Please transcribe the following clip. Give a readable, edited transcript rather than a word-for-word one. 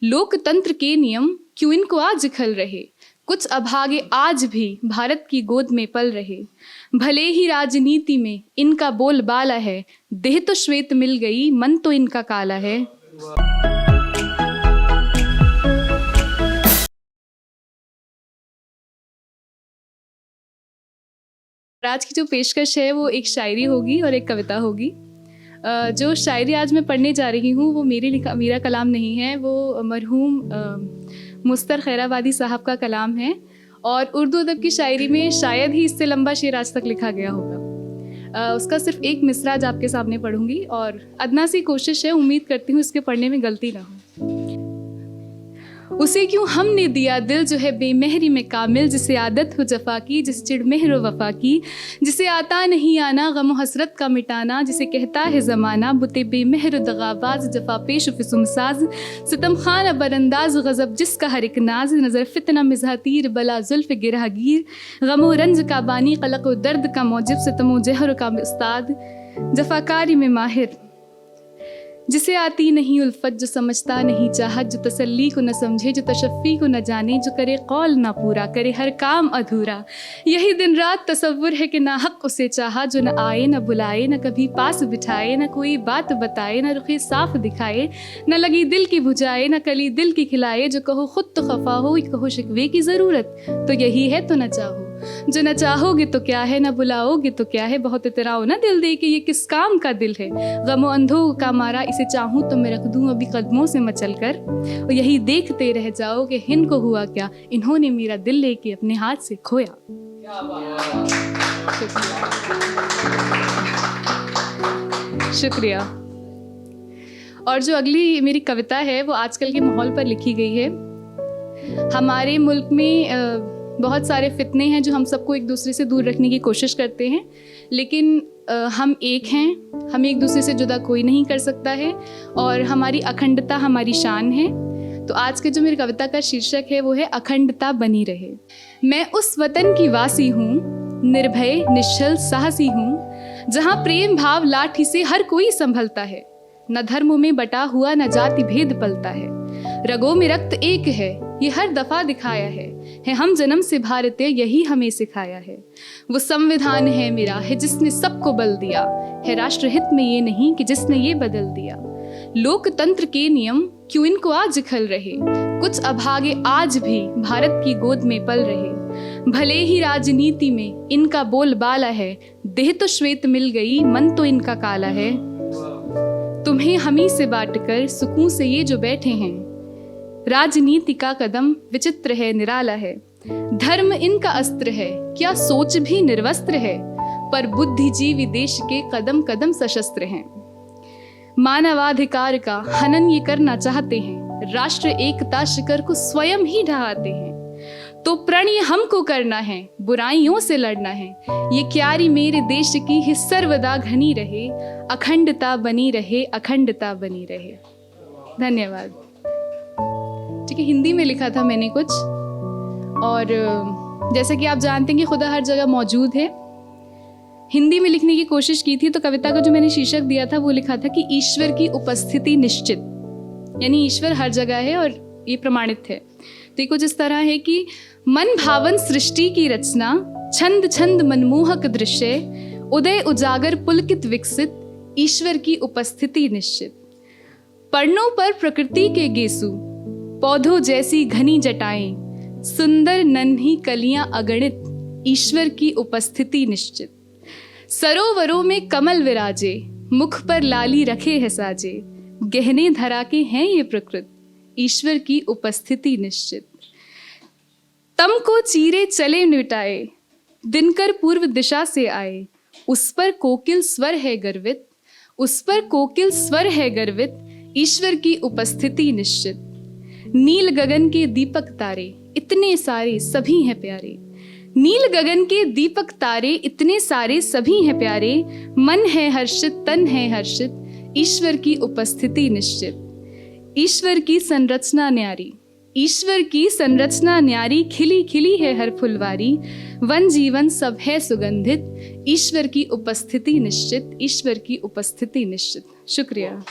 लोकतंत्र के नियम क्यों इनको आज खल रहे, कुछ अभागे आज भी भारत की गोद में पल रहे। भले ही राजनीति में इनका बोलबाला है, देह तो श्वेत मिल गई, मन तो इनका काला है। आज की जो पेशकश है वो एक शायरी होगी और एक कविता होगी। जो शायरी आज मैं पढ़ने जा रही हूँ वो मेरा कलाम नहीं है, वो मरहूम मुस्तर खैराबादी साहब का कलाम है और उर्दू अदब की शायरी में शायद ही इससे लंबा शेर आज तक लिखा गया होगा। उसका सिर्फ एक मिसरा आज आपके सामने पढ़ूंगी और अदना सी कोशिश है, उम्मीद करती हूँ इसके पढ़ने में गलती ना हो। उसे क्यों हमने दिया दिल जो है बेमहरी में कामिल, जिसे आदत हो जफा की, जिसे चिड़ मेहर वफा की, जिसे आता नहीं आना गम हसरत का मिटाना, जिसे कहता है ज़माना बुते बेमहर दगाबाज, जफा पेश फिसुमसाज, सितम खान बरंदाज गज़ब जिसका हर एक नाज, नज़र फितना मिज़ातीर बला जुल्फ़ गिरहगीर, गमो रंज का बानी क़लक़ व दर्द का मौजिब, सितमो जहर का उस्ताद, जफाकारी में माहिर, जिसे आती नहीं उल्फत, जो समझता नहीं चाहत, जो तसल्ली को न समझे, जो तशफ़ी को न जाने, जो करे कौल ना पूरा, करे हर काम अधूरा। यही दिन रात तसव्वुर है कि ना हक़ उसे चाहा, जो न आए न बुलाए, न कभी पास बिठाए, न कोई बात बताए, न रुख़े साफ दिखाए, न लगी दिल की बुझाए, न कली दिल की खिलाए, जो कहो खुद तो खफा हो, कहो शिकवे की ज़रूरत तो यही है, तो न चाहो, जो न चाहोगे तो क्या है, न बुलाओगे तो क्या है, बहुत इतराओ ना दिल दे के ये किस काम का दिल है, गमो अंधों का मारा इसे चाहूँ तो मैं रख दूँ अभी कदमों से मचल कर, और यही देखते रह जाओ कि हिन को हुआ क्या, इन्होंने मेरा दिल लेके अपने हाथ से खोया। शुक्रिया। और जो अगली मेरी कविता है वो आजकल के माहौल पर लिखी गई है। हमारे मुल्क में बहुत सारे फितने हैं जो हम सबको एक दूसरे से दूर रखने की कोशिश करते हैं, लेकिन हम एक हैं, हमें एक दूसरे से जुदा कोई नहीं कर सकता है और हमारी अखंडता हमारी शान है। तो आज के जो मेरी कविता का शीर्षक है वो है अखंडता बनी रहे। मैं उस वतन की वासी हूँ, निर्भय निश्चल साहसी हूँ, जहाँ प्रेम भाव लाठी से हर कोई संभलता है, न धर्मों में बटा हुआ न जाति भेद पलता है, रगों में रक्त एक है ये हर दफा दिखाया है हम जन्म से भारतीय यही हमें सिखाया है। वो संविधान है मेरा है जिसने सबको बल दिया है, राष्ट्रहित में ये नहीं कि जिसने ये बदल दिया। लोकतंत्र के नियम क्यों इनको आज खल रहे, कुछ अभागे आज भी भारत की गोद में पल रहे। भले ही राजनीति में इनका बोलबाला है, देह तो श्वेत मिल गई, मन तो इनका काला है। तुम्हें हमी से बांटकर सुकून से ये जो बैठे हैं, राजनीति का कदम विचित्र है निराला है। धर्म इनका अस्त्र है, क्या सोच भी निर्वस्त्र है, पर बुद्धिजीवी देश के कदम कदम सशस्त्र हैं। मानवाधिकार का हनन ये करना चाहते हैं, राष्ट्र एकता शिखर को स्वयं ही ढहाते हैं। तो प्रण ये हमको करना है, बुराइयों से लड़ना है, ये क्यारी मेरे देश की ही सर्वदा घनी रहे, अखंडता बनी रहे, अखंडता बनी रहे। धन्यवाद। ठीक है, हिंदी में लिखा था मैंने कुछ, और जैसे कि आप जानते हैं कि खुदा हर जगह मौजूद है। हिंदी में लिखने की कोशिश की थी तो कविता का जो मैंने शीर्षक दिया था वो लिखा था कि ईश्वर की उपस्थिति निश्चित, यानी ईश्वर हर जगह है और ये प्रमाणित है। तो ये कुछ इस तरह है कि मन भावन सृष्टि की रचना, छंद छंद मनमोहक दृश्य, उदय उजागर पुलकित विकसित, ईश्वर की उपस्थिति निश्चित। पर्णों पर प्रकृति के गेसु, पौधों जैसी घनी जटाएं, सुंदर नन्ही कलियां अगणित, ईश्वर की उपस्थिति निश्चित। सरोवरों में कमल विराजे, मुख पर लाली रखे है साजे, गहने धरा के हैं ये प्रकृत, ईश्वर की उपस्थिति निश्चित। तम को चीरे चले मिटाए, दिनकर पूर्व दिशा से आए, उस पर कोकिल स्वर है गर्वित, उस पर कोकिल स्वर है गर्वित, ईश्वर की उपस्थिति निश्चित। नील गगन के दीपक तारे इतने सारे सभी हैं प्यारे, नील गगन के दीपक तारे इतने सारे सभी हैं प्यारे, मन है हर्षित तन है हर्षित, ईश्वर की उपस्थिति निश्चित। ईश्वर की संरचना न्यारी, ईश्वर की संरचना न्यारी, खिली खिली है हर फुलवारी, वन जीवन सब है सुगंधित, ईश्वर की उपस्थिति निश्चित, ईश्वर की उपस्थिति निश्चित। शुक्रिया।